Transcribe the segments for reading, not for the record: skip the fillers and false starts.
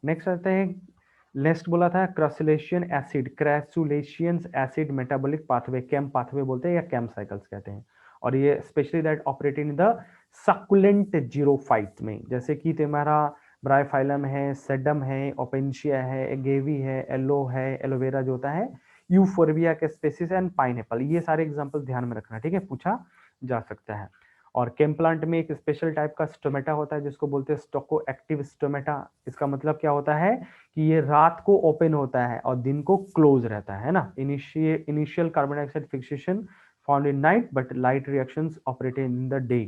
Next आते हैं, next बोला था crassulacean acid metabolic pathway, CAM pathway बोलते हैं या कैम साइकिल्स कहते हैं, और ये specially that operate in the succulent xerophyte में, जैसे कि तुम्हारा ब्रायोफाइलम है, सेडम है, ओपेंशिया है, एगेवी है, एलो है, एलोवेरा जो होता है, यूफोर्बिया के स्पेसिस एंड पाइनएप्पल, ये सारे एग्जांपल ध्यान में रखना, ठीक है, पूछा जा सकता है। और केम प्लांट में एक स्पेशल टाइप का स्टोमेटा होता है जिसको बोलते हैं स्टोको एक्टिव स्टोमेटा। इसका मतलब क्या होता है कि ये रात को ओपन होता है और दिन को क्लोज रहता है ना। Initial carbon dioxide fixation found in night but light reactions operate in the day,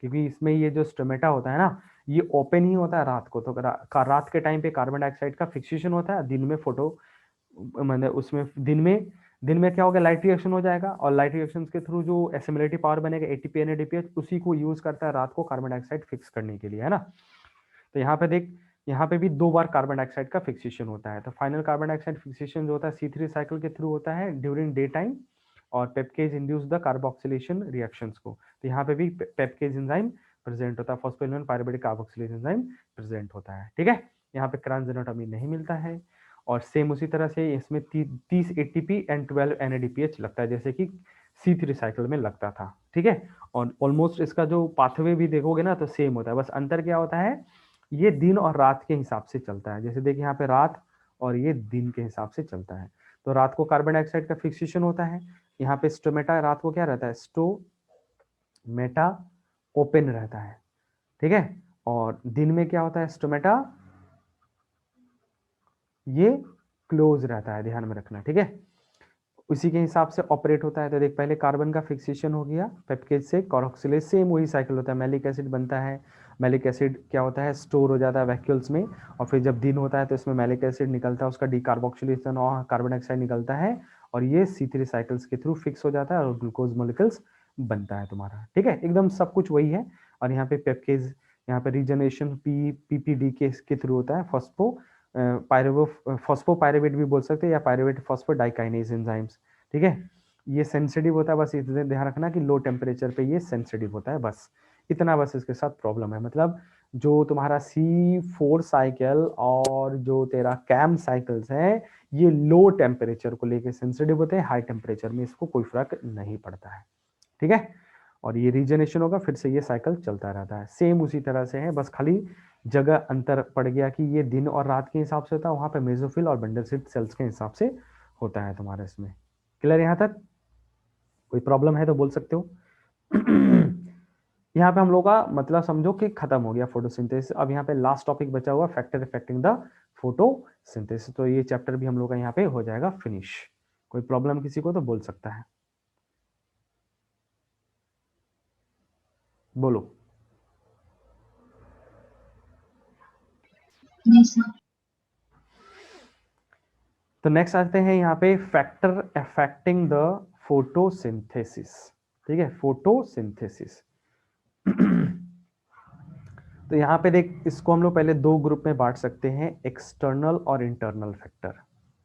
क्योंकि इसमें ये जो स्टोमेटा होता है ना, ये ओपन ही होता है रात को, तो रात के टाइम पे कार्बन डाइऑक्साइड का फिक्सेशन होता है, दिन में फोटो मतलब उसमें दिन में क्या होगा, लाइट रिएक्शन हो जाएगा, और लाइट रिएक्शन के थ्रू जो एसिमिलेटिव पावर बनेगा एटीपी एनएडीपीएच, उसी को यूज करता है रात को कार्बन डाइऑक्साइड फिक्स करने के लिए, है ना। तो यहाँ पे देख, यहाँ पे भी 2 बार कार्बन डाइऑक्साइड का फिक्सेशन होता है। तो फाइनल कार्बन डाइऑक्साइड फिक्सेशन जो होता है C3 साइकिल के थ्रू होता है ड्यूरिंग डे टाइम, और पेप्केज इंड्यूस द कार्बोक्सिलेशन रिएक्शंस को। तो यहाँ पे भी पेप्केज एंजाइम प्रेजेंट होता है, फॉस्फोलिनोल पायरुवेटिक कार्बोक्सिलेशन एंजाइम प्रेजेंट होता है, ठीक है। यहाँ पे क्रांजनोटोमी नहीं मिलता है। और सेम उसी तरह से इसमें 30 एटीपी एंड 12 एनएडीपीएच लगता है, जैसे कि C3 साइकिल में लगता था, ठीक है। और ऑलमोस्ट इसका जो पाथवे भी देखोगे ना तो सेम होता है, बस अंतर क्या होता है, ये दिन और रात के हिसाब से चलता है। जैसे देखिए यहाँ पे रात और ये दिन के हिसाब से चलता है। तो रात को कार्बन डाइऑक्साइड का फिक्सेशन होता है, यहाँ पे स्टोमेटा रात को क्या रहता है, स्टोमेटा ओपन रहता है, ठीक है। और दिन में क्या होता है, स्टोमेटा ये क्लोज रहता है, ध्यान में रखना, ठीक है। उसी के हिसाब से ऑपरेट होता है। तो देख, पहले कार्बन का फिक्सेशन हो गया पेप्केज से कार्बोक्सिलेज, सेम वही साइकिल होता है, मैलिक एसिड बनता है, मैलिक एसिड क्या होता है, स्टोर हो जाता है वैक्यूल्स में, और फिर जब दिन होता है तो इसमें मैलिक एसिड निकलता है, उसका डीकार्बोक्सिलेशन और कार्बन डाइऑक्साइड निकलता है, और ये C3 साइकिल्स के थ्रू फिक्स हो जाता है और ग्लूकोज मोलिकल्स बनता है तुम्हारा, ठीक है, एकदम सब कुछ वही है। और यहाँ पे पेप्केज, यहाँ पे रीजनरेशन PPD के थ्रू होता है, फॉस्फोपाइरुवेट भी बोल सकते हैं, या पाइरुवेट फॉस्फोडाइकाइनेज एंजाइम्स, ठीक है। ये सेंसिटिव होता है, बस इतना ध्यान रखना कि लो टेम्परेचर पे ये सेंसिटिव होता है, बस इतना, बस इसके साथ प्रॉब्लम है। मतलब जो तुम्हारा C4 साइकिल और जो तेरा कैम साइकिल्स है, ये लो टेम्परेचर को लेके सेंसिटिव होते हैं, हाई टेम्परेचर में इसको कोई फर्क नहीं पड़ता है, ठीक है। और ये रीजनरेशन होगा, फिर से ये साइकिल चलता रहता है, सेम उसी तरह से है, बस खाली जगह अंतर पड़ गया कि ये दिन और रात के हिसाब से होता है, वहां पे मेसोफिल और बंडल सेल्स के हिसाब से होता है तुम्हारा इसमें। क्लियर यहाँ तक? कोई प्रॉब्लम है तो बोल सकते हो। यहाँ पे हम लोग का मतलब समझो कि खत्म हो गया फोटोसिंथेसिस। अब यहाँ पे लास्ट टॉपिक बचा हुआ, फैक्टर इफेक्टिंग द फोटोसिंथेसिस, तो ये चैप्टर भी हम लोग का यहाँ पे हो जाएगा फिनिश। कोई प्रॉब्लम किसी को तो बोल सकता है, बोलो। नहीं सर। तो नेक्स्ट आते हैं यहाँ पे फैक्टर अफेक्टिंग द फोटोसिंथेसिस, ठीक है, फोटोसिंथेसिस। तो यहाँ पे देख, इसको हम लोग पहले 2 ग्रुप में बांट सकते हैं, एक्सटर्नल और इंटरनल फैक्टर।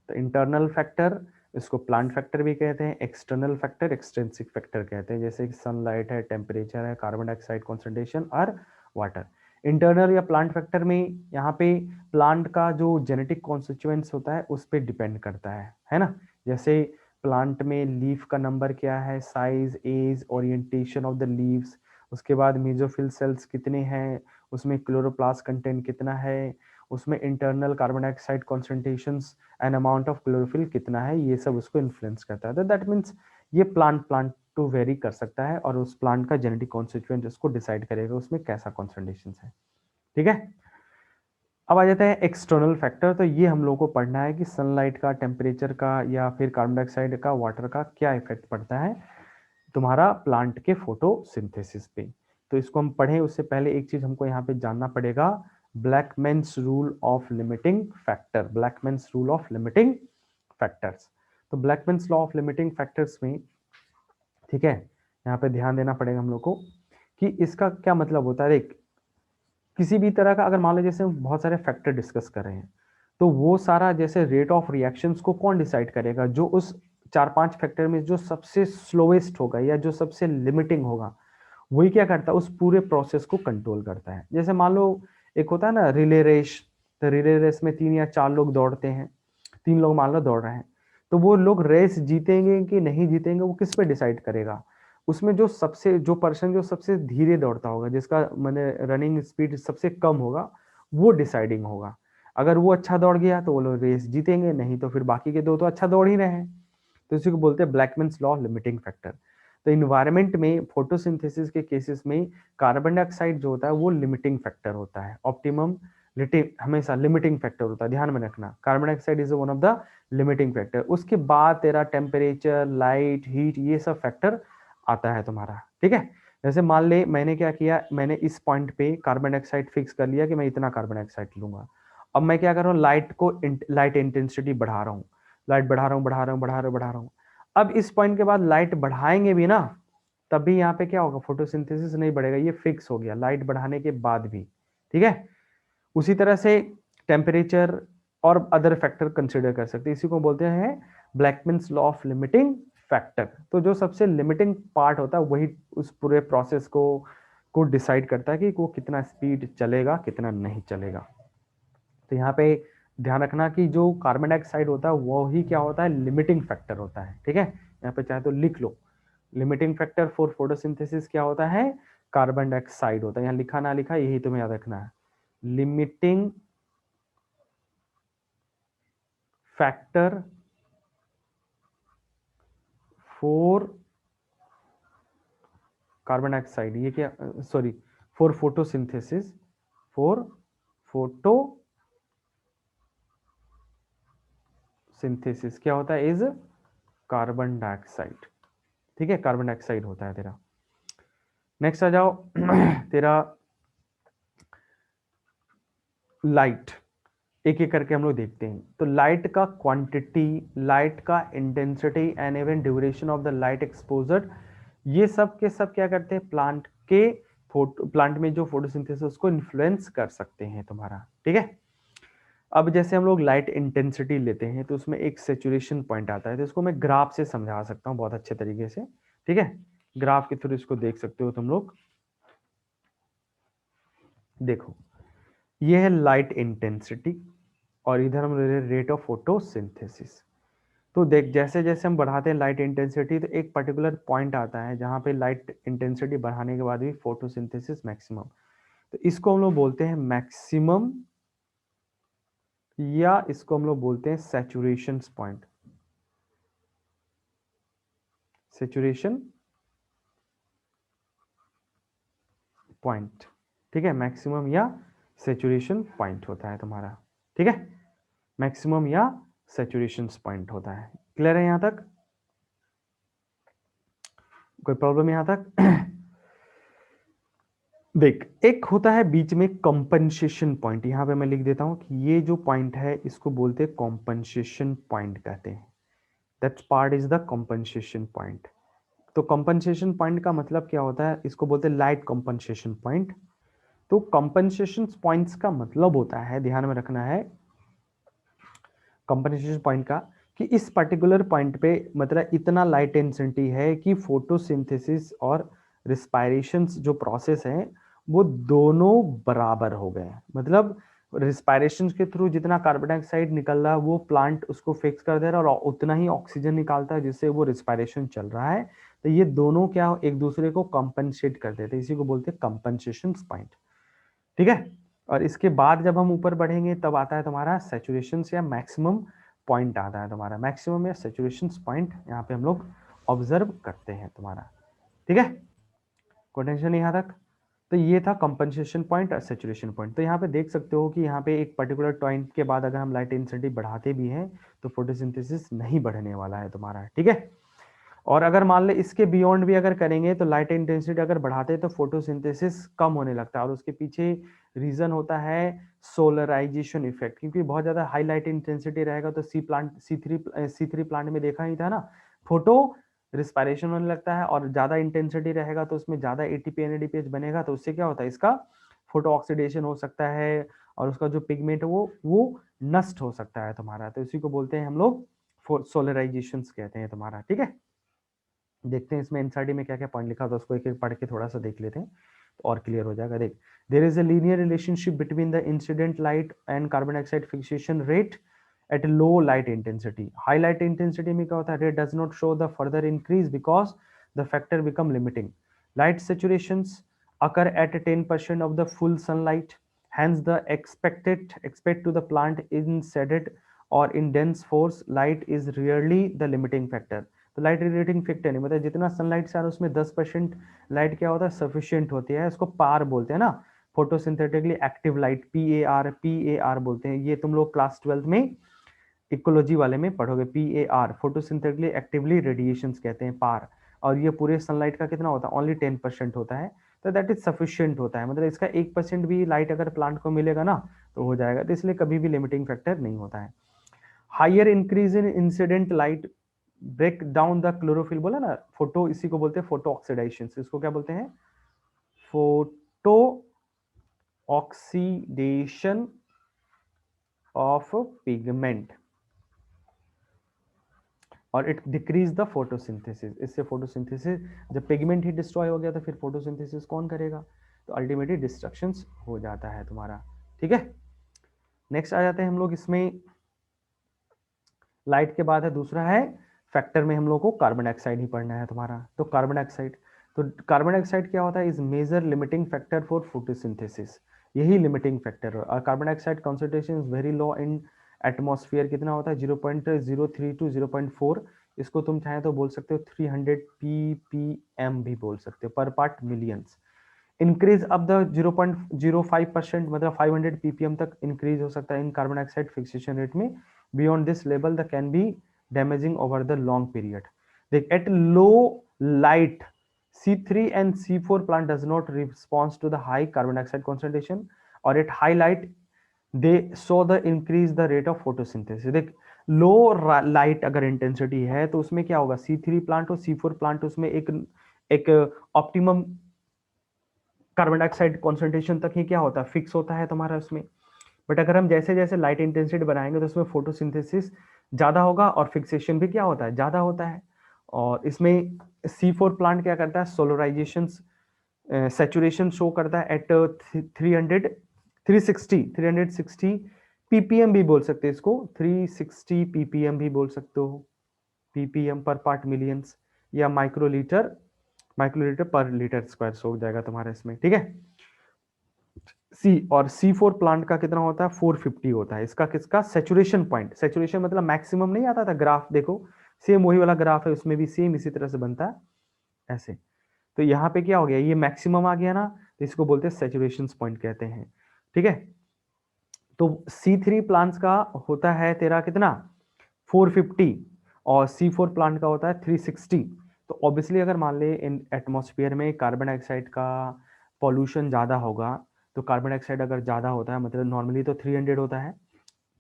तो इंटरनल फैक्टर, इसको प्लांट फैक्टर भी कहते हैं, एक्सटर्नल फैक्टर एक्सट्रिंसिक फैक्टर कहते हैं, जैसे कि सनलाइट है, टेम्परेचर है, कार्बन डाइऑक्साइड कॉन्सेंट्रेशन और वाटर। इंटरनल या प्लांट फैक्टर में यहाँ पे प्लांट का जो जेनेटिक कॉन्स्टिट्यूएंट्स होता है उस पर डिपेंड करता है ना। जैसे प्लांट में लीफ का नंबर क्या है, size, age, orientation of the leaves, उसके बाद मेसोफिल सेल्स कितने हैं, उसमें क्लोरोप्लास्ट कंटेंट कितना है, उसमें internal carbon dioxide concentrations and amount of chlorophyll कितना है, ये सब उसको इन्फ्लुएंस करता है। तो दैट मीन्स ये प्लांट टू वेरी कर सकता है, और उस प्लांट का जेनेटिक कॉन्स्टिट्यूएंट उसको डिसाइड करेगा उसमें कैसा कॉन्सेंट्रेशन है, ठीक है। अब आ जाता है एक्सटर्नल फैक्टर। तो ये हम लोग को पढ़ना है कि सनलाइट का, टेम्परेचर का, या फिर कार्बन डाइऑक्साइड का, वाटर का क्या इफेक्ट पड़ता है तुम्हारा प्लांट के फोटोसिंथेसिस पे। तो इसको हम पढ़ें उससे पहले एक चीज हमको यहाँ पे जानना पड़ेगा, Blackman's rule of limiting factor, Blackman's rule of limiting factors. तो Blackman's law of limiting factors में, ठीक है, यहाँ पे ध्यान देना पड़ेगा हम लोग को कि इसका क्या मतलब होता है। देख, किसी भी तरह का अगर मान लो जैसे हम बहुत सारे फैक्टर डिस्कस कर रहे हैं, तो वो सारा जैसे रेट ऑफ रिएक्शंस को कौन डिसाइड करेगा, जो उस 4-5 फैक्टर में जो सबसे स्लोएस्ट होगा या जो सबसे लिमिटिंग होगा, वही क्या करता है, उस पूरे प्रोसेस को कंट्रोल करता है। जैसे मान लो एक होता है ना रिले रेस, तो रिले रेस में 3 या 4 लोग दौड़ते हैं, 3 लोग मान लो दौड़ रहे हैं, तो वो लोग रेस जीतेंगे कि नहीं जीतेंगे वो किस पे डिसाइड करेगा? उसमें जो पर्सन जो सबसे धीरे दौड़ता होगा, जिसका माने रनिंग स्पीड सबसे कम होगा, वो डिसाइडिंग होगा। अगर वो अच्छा दौड़ गया तो वो लोग रेस जीतेंगे, नहीं तो फिर बाकी के 2 तो अच्छा दौड़ ही रहे हैं। तो इसी को बोलते हैं ब्लैकमैन्स लॉ लिमिटिंग फैक्टर। तो इन्वायरमेंट में फोटोसिंथेसिस के केसेस में कार्बन डाइऑक्साइड जो होता है वो लिमिटिंग फैक्टर होता है। ऑप्टिमम हमेशा लिमिटिंग फैक्टर होता है, ध्यान में रखना। Carbon dioxide is one of the limiting factor. उसके बाद तेरा टेम्परेचर, लाइट, हीट, ये सब फैक्टर आता है तुम्हारा, ठीक है। जैसे मान ले मैंने क्या किया, मैंने इस पॉइंट पे कार्बन डाइऑक्साइड फिक्स कर लिया कि मैं इतना कार्बन डाइऑक्साइड लूंगा। अब मैं क्या कर रहा हूँ, लाइट इंटेंसिटी बढ़ा रहा हूँ, लाइट बढ़ा रहा हूँ। अब इस पॉइंट के बाद लाइट बढ़ाएंगे भी ना, तब भी यहाँ पे क्या होगा, फोटोसिंथेसिस नहीं बढ़ेगा, ये फिक्स हो गया लाइट बढ़ाने के बाद भी, ठीक है। उसी तरह से टेम्परेचर और अदर फैक्टर कंसिडर कर सकते हैं, इसी को बोलते हैं ब्लैकमैन्स लॉ ऑफ लिमिटिंग फैक्टर। तो जो सबसे लिमिटिंग पार्ट होता है वही उस पूरे प्रोसेस को डिसाइड करता है कि वो कितना स्पीड चलेगा, कितना नहीं चलेगा। तो यहाँ पे ध्यान रखना कि जो कार्बन डाइऑक्साइड होता है वो ही क्या होता है, लिमिटिंग फैक्टर होता है, ठीक है। यहाँ पे चाहे तो लिख लो, लिमिटिंग फैक्टर फॉर फोटोसिंथेसिस क्या होता है, कार्बन डाइऑक्साइड होता है। यहाँ लिखा ना लिखा यही तुम्हें याद रखना है, limiting factor for carbon dioxide, ये क्या, sorry, for photosynthesis, for photosynthesis क्या होता है, इज कार्बन डाइऑक्साइड, ठीक है, कार्बन डाइऑक्साइड होता है तेरा। नेक्स्ट आ जाओ तेरा लाइट, एक एक करके हम लोग देखते हैं। तो लाइट का क्वांटिटी, लाइट का intensity and even duration of the light exposure, ये सब के सब क्या करते हैं, प्लांट में जो फोटोसिंथेसिस उसको इन्फ्लुएंस कर सकते हैं तुम्हारा, ठीक है। अब जैसे हम लोग लाइट इंटेंसिटी लेते हैं तो उसमें एक सेचुरेशन पॉइंट आता है, तो इसको मैं ग्राफ से समझा सकता हूँ बहुत अच्छे तरीके से, ठीक है। ग्राफ के थ्रू इसको देख सकते हो तुम लोग। देखो ये है लाइट इंटेंसिटी और इधर हम ले रहे रेट ऑफ फोटोसिंथेसिस। तो देख जैसे जैसे हम बढ़ाते हैं लाइट इंटेंसिटी तो एक पर्टिकुलर पॉइंट आता है जहां पे लाइट इंटेंसिटी बढ़ाने के बाद भी फोटोसिंथेसिस मैक्सिमम, तो इसको हम लोग बोलते हैं मैक्सिमम, या इसको हम लोग बोलते हैं सैचुरेशन पॉइंट, सैचुरेशन पॉइंट, ठीक है। मैक्सिमम या सैचुरेशन पॉइंट होता है तुम्हारा, ठीक है, मैक्सिमम या सैचुरेशन पॉइंट होता है। क्लियर है यहां तक, कोई प्रॉब्लम यहां तक? देख एक होता है बीच में कंपनसेशन पॉइंट, यहां पे मैं लिख देता हूं कि ये जो पॉइंट है इसको बोलते हैं कंपनसेशन पॉइंट कहते हैं, that part is the compensation point. तो कंपनसेशन पॉइंट का मतलब क्या होता है, इसको बोलते हैं लाइट कंपनसेशन पॉइंट। तो कंपनसेशन पॉइंट्स का मतलब होता है, ध्यान में रखना है कंपनसेशन पॉइंट का, कि इस पर्टिकुलर पॉइंट पे मतलब इतना लाइट इंटेंसिटी है कि फोटोसिंथेसिस और रिस्पायरेशन जो प्रोसेस है वो दोनों बराबर हो गए। मतलब रिस्पायरेशन के थ्रू जितना कार्बन डाइऑक्साइड निकल रहा है वो प्लांट उसको फिक्स कर दे रहा है और उतना ही ऑक्सीजन निकालता है जिससे वो रिस्पायरेशन चल रहा है। तो ये दोनों क्या एक दूसरे को कंपनसेट कर देते हैं, इसी को बोलते हैं कंपनसेशन पॉइंट, ठीक है। और इसके बाद जब हम ऊपर बढ़ेंगे तब आता है तुम्हारा सैचुरेशन या मैक्सिमम पॉइंट आता है तुम्हारा, मैक्सिमम या सैचुरेशन पॉइंट यहाँ पे हम लोग ऑब्जर्व करते हैं तुम्हारा, ठीक है। कोई टेंशन नहीं यहाँ तक। तो ये था कंपनसेशन पॉइंट और सैचुरेशन पॉइंट। तो यहाँ पे देख सकते हो कि यहाँ पे एक पर्टिकुलर पॉइंट के बाद अगर हम लाइट इंटेंसिटी बढ़ाते भी हैं तो फोटोसिंथेसिस नहीं बढ़ने वाला है तुम्हारा, ठीक है। और अगर मान ले इसके बियॉन्ड भी अगर करेंगे तो लाइट इंटेंसिटी अगर बढ़ाते हैं तो फोटोसिंथेसिस कम होने लगता है, और उसके पीछे रीजन होता है सोलराइजेशन इफेक्ट, क्योंकि बहुत ज्यादा हाई लाइट इंटेंसिटी रहेगा तो सी थ्री प्लांट में देखा ही था ना, फोटो रिस्पायरेशन होने लगता है, और ज्यादा इंटेंसिटी रहेगा तो उसमें ज्यादा एटीपी एनएडीपीएच बनेगा, तो उससे क्या होता है, इसका फोटो ऑक्सीडेशन हो सकता है और उसका जो पिगमेंट है वो नष्ट हो सकता है तुम्हारा। तो इसी को बोलते हैं हम लोग सोलराइजेशन कहते हैं तुम्हारा, ठीक है। देखते हैं इसमें एनसीईआरटी में क्या क्या पॉइंट लिखा था, उसको एक एक पढ़ के थोड़ा सा देख लेते हैं। और क्लियर हो जाएगा। देख, there is a linear relationship between the incident light and carbon dioxide fixation rate at low light intensity. High light intensity में क्या होता है, rate does not show the further increase because the factor become limiting. Light saturations occur at 10% of the full sunlight, hence the expect to the plant in shaded or in dense forest light is rarely the limiting factor। तो light relating factor नहीं, मतलब जितना sunlight से आ रहा है उसमें 10% light क्या होता है, सफिशियंट होती है, इसको पार बोलते हैं ना, photosynthetically active light, P A R बोलते हैं। ये तुम लोग क्लास 12 में इकोलॉजी वाले में पढ़ोगे, P A R, photosynthetically actively radiations कहते हैं, पार। और ये पूरे सनलाइट का कितना होता है, ओनली 10% होता है, तो दैट इज सफिशियंट होता है, मतलब इसका 1% भी लाइट अगर प्लांट को मिलेगा ना तो हो जाएगा, तो इसलिए कभी भी लिमिटिंग फैक्टर नहीं होता है। Higher increase in incident light break down the chlorophyll, बोला ना फोटो, इसी को बोलते हैं फोटो ऑक्सीडेशन, इसको क्या बोलते हैं, फोटो ऑक्सीडेशन ऑफ पिगमेंट, और इट डिक्रीज द फोटोसिंथेसिस। इससे फोटोसिंथेसिस, जब पिगमेंट ही डिस्ट्रॉय हो गया तो फिर फोटोसिंथेसिस कौन करेगा, तो अल्टीमेटली डिस्ट्रक्शन हो जाता है तुम्हारा। ठीक है, नेक्स्ट आ जाते हैं हम लोग इसमें, लाइट के बाद है दूसरा है फैक्टर में हम लोग को कार्बन डाइऑक्साइड ही पढ़ना है तुम्हारा। तो कार्बन डाइऑक्साइड, तो कार्बन डाइऑक्साइड क्या होता है, is major limiting factor for photosynthesis, यही लिमिटिंग फैक्टर है। और carbon dioxide concentration is very low in atmosphere, कितना होता है 0.03 टू 0.4, इसको तुम चाहे तो बोल सकते हो 300 ppm भी बोल सकते हो, पर पार्ट मिलियंस। इंक्रीज अब द 0.05%, मतलब 500 ppm तक इंक्रीज हो सकता है in carbon dioxide fixation rate में। Beyond this level the can be damaging over the long period. देख, at low light C3 and C4 plant does not respond to the high carbon dioxide concentration, or at high light they saw the increase the rate of photosynthesis। देख, लो light अगर intensity है तो उसमें क्या होगा, C3 plant और C4 plant, उसमें एक ऑप्टिमम कार्बन डाइऑक्साइड कॉन्सेंट्रेशन तक ही क्या होता है, फिक्स होता है तुम्हारा उसमें। बट अगर हम जैसे जैसे लाइट इंटेंसिटी बढ़ाएंगे तो उसमें फोटोसिंथेसिस ज्यादा होगा और फिक्सेशन भी क्या होता है, ज्यादा होता है। और इसमें C4 प्लांट क्या करता है, सोलराइजेशन सैचुरेशन शो करता है एट 360 ppm भी बोल सकते हैं इसको, 360 ppm भी बोल सकते हो, ppm पर पार्ट मिलियंस, या माइक्रोलीटर पर लीटर स्क्वायर हो जाएगा तुम्हारा इसमें। ठीक है, सी और C4 प्लांट का कितना होता है, 450 होता है इसका, किसका सैचुरेशन पॉइंट, सैचुरेशन मतलब मैक्सिमम नहीं आता था ग्राफ, देखो सेम वही वाला ग्राफ है, उसमें भी सेम इसी तरह से बनता है ऐसे। तो यहाँ पे क्या हो गया, ये मैक्सिमम आ गया ना, तो इसको बोलते हैं सैचुरेशन पॉइंट कहते हैं। ठीक है, तो C3 प्लांट्स का होता है तेरा कितना 450, और C4 प्लांट का होता है 360। तो ऑब्वियसली अगर मान ले इन एटमॉस्फेयर में कार्बन डाइऑक्साइड का पॉल्यूशन ज़्यादा होगा, तो कार्बन डाइऑक्साइड अगर ज़्यादा होता है, मतलब नॉर्मली तो 300 होता है,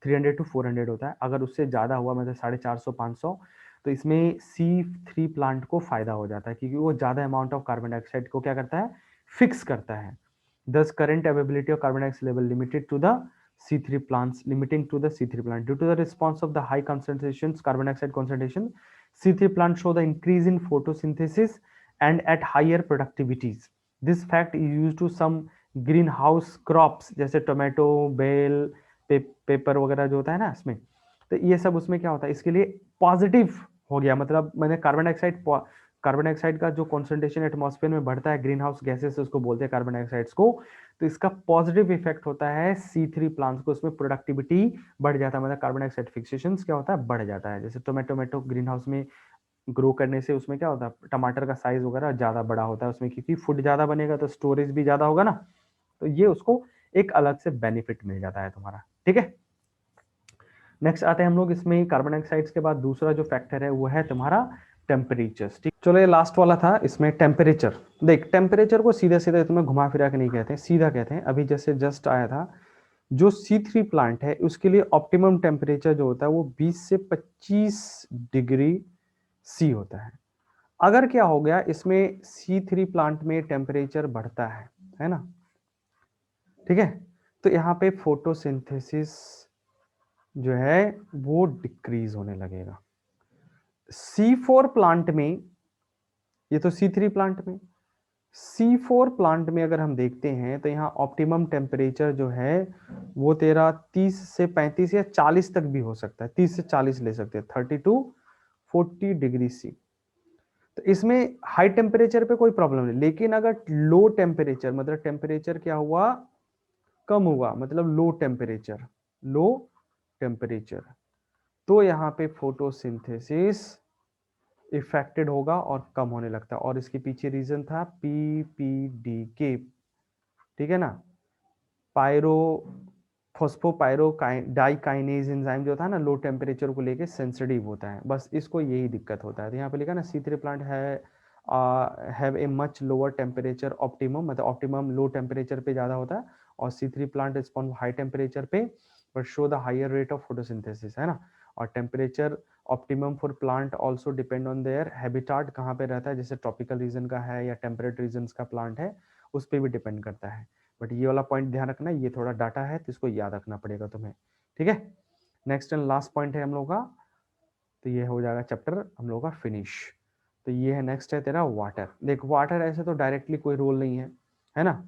300 टू 400 होता है, अगर उससे ज़्यादा हुआ मतलब 450 500, तो इसमें C3 प्लांट को फायदा हो जाता है, क्योंकि वो ज़्यादा अमाउंट ऑफ कार्बन डाइऑक्साइड को क्या करता है, फिक्स करता है। Thus current availability of carbon dioxide level limited to the C3 plants, limiting to the C3 plant due to the response of the high concentrations carbon dioxide concentration, C3 plants show the increase in photosynthesis and at higher productivities। This fact is used to some greenhouse crops जैसे tomato, bell, paper वगैरह जो होता है ना इसमें, तो ये सब उसमें क्या होता है, इसके लिए पॉजिटिव हो गया, मतलब मैंने कार्बन डाइऑक्साइड का जो कॉन्सेंट्रेशन एटमॉस्फेयर में बढ़ता है, ग्रीन हाउस गैसेस उसको बोलते हैं कार्बन डाइऑक्साइड्स को, तो इसका पॉजिटिव इफेक्ट होता है C3 प्लांट्स को, उसमें प्रोडक्टिविटी बढ़ जाता है, मतलब कार्बन डाइऑक्साइड फिक्सेशन क्या होता है, बढ़ जाता है। जैसे टोमेटो ग्रीन हाउस में ग्रो करने से उसमें क्या होता है, टमाटर का साइज वगैरह ज्यादा बड़ा होता है उसमें, क्योंकि फूड ज्यादा बनेगा तो स्टोरेज भी ज्यादा होगा ना, तो ये उसको एक अलग से बेनिफिट मिल जाता है तुम्हारा। ठीक है, नेक्स्ट आते हैं हम लोग इसमें कार्बन डाइऑक्साइड के बाद दूसरा जो फैक्टर है वो है तुम्हारा टेम्परेचर। ठीक, चलो ये लास्ट वाला था इसमें टेम्परेचर। देख, टेम्परेचर को सीधे सीधे तुम्हें घुमा फिरा के नहीं कहते, सीधा कहते हैं। अभी जैसे जस्ट आया था, जो C3 प्लांट है उसके लिए ऑप्टिमम टेम्परेचर जो होता है वो 20 से 25 डिग्री C होता है। अगर क्या हो गया इसमें C3 प्लांट में टेम्परेचर बढ़ता है ना, ठीक है, तो यहाँ पे फोटोसिंथेसिस जो है वो डिक्रीज होने लगेगा। C4 प्लांट में, ये तो C3 प्लांट में, C4 प्लांट में अगर हम देखते हैं तो यहाँ ऑप्टिमम टेम्परेचर जो है वो तेरा 30 से 35 या 40 तक भी हो सकता है, 30 से 40 ले सकते हैं, 30 to 40 डिग्री सी। तो इसमें हाई टेम्परेचर पे कोई प्रॉब्लम नहीं, लेकिन अगर लो टेम्परेचर मतलब टेम्परेचर क्या हुआ, कम हुआ, मतलब लो टेम्परेचर, तो यहाँ पे फोटोसिंथेसिस इफेक्टेड होगा और कम होने लगता है। और इसके पीछे रीजन था PPDK, ठीक है ना, पायरो फॉस्फोपायरो डाइकाइनेज एंजाइम जो था ना, लो टेम्परेचर को लेके सेंसिटिव होता है, बस इसको यही दिक्कत होता है। तो यहाँ पे लिखा ना C3 plant have a much lower temperature optimum, मतलब ऑप्टिमम लो टेम्परेचर पे ज्यादा होता है, और C3 plant respond high temperature पे but show the higher rate of photosynthesis, है ना। और temperature optimum for plant also depend on their habitat, कहाँ पे रहता है, जैसे ट्रॉपिकल रीजन का है या टेम्परेट रीजन का प्लांट है, उस पर भी डिपेंड करता है। बट ये वाला पॉइंट ध्यान रखना, ये थोड़ा डाटा है तो इसको याद रखना पड़ेगा तुम्हें, ठीक है। नेक्स्ट एंड लास्ट पॉइंट है हम लोग का, तो ये हो जाएगा चैप्टर हम लोग का फिनिश। तो ये है नेक्स्ट है तेरा वाटर। देख वाटर ऐसे तो डायरेक्टली कोई रोल नहीं है ना,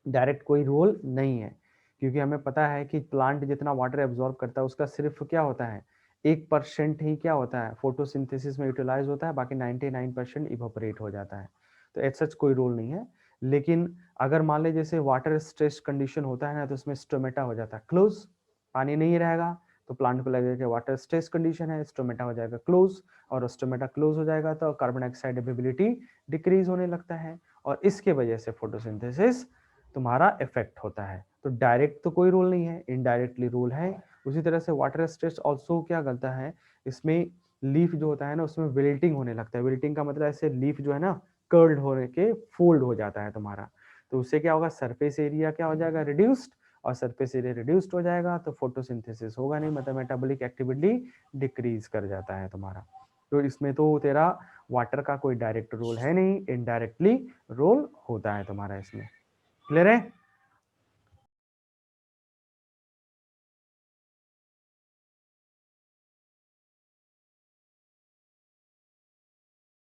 डायरेक्ट कोई रोल नहीं है, क्योंकि हमें पता है कि प्लांट जितना वाटर एब्जॉर्ब करता है उसका सिर्फ क्या होता है, 1% ही क्या होता है फोटोसिंथेसिस में यूटिलाइज होता है, बाकी 99% इवोपरेट हो जाता है। तो एज सच कोई रोल नहीं है। लेकिन अगर मान ले जैसे वाटर स्ट्रेस कंडीशन होता है ना, तो उसमें स्टोमेटा हो जाता है क्लोज, पानी नहीं रहेगा तो प्लांट को लगेगा कि वाटर स्ट्रेस कंडीशन है, स्टोमेटा हो जाएगा क्लोज, और स्टोमेटा क्लोज हो जाएगा तो कार्बन डाइऑक्साइड एबिलिटी डिक्रीज होने लगता है, और इसके वजह से फोटोसिंथेसिस तुम्हारा इफेक्ट होता है। तो डायरेक्ट तो कोई रोल नहीं है, इनडायरेक्टली रोल है। उसी तरह से वाटर स्ट्रेस ऑल्सो क्या करता है, इसमें लीफ जो होता है ना उसमें विल्टिंग होने लगता है। विल्टिंग का मतलब ऐसे लीफ जो है ना कर्ल्ड होने के फोल्ड हो जाता है तुम्हारा, तो उससे क्या होगा, सरफेस एरिया क्या हो जाएगा, रिड्यूस्ड, और सरफेस एरिया रिड्यूस्ड हो जाएगा तो फोटोसिंथेसिस होगा नहीं, मतलब मेटाबॉलिक एक्टिविटी डिक्रीज कर जाता है तुम्हारा। तो इसमें तो तेरा वाटर का कोई डायरेक्ट रोल है नहीं, इनडायरेक्टली रोल होता है तुम्हारा इसमें। क्लियर है?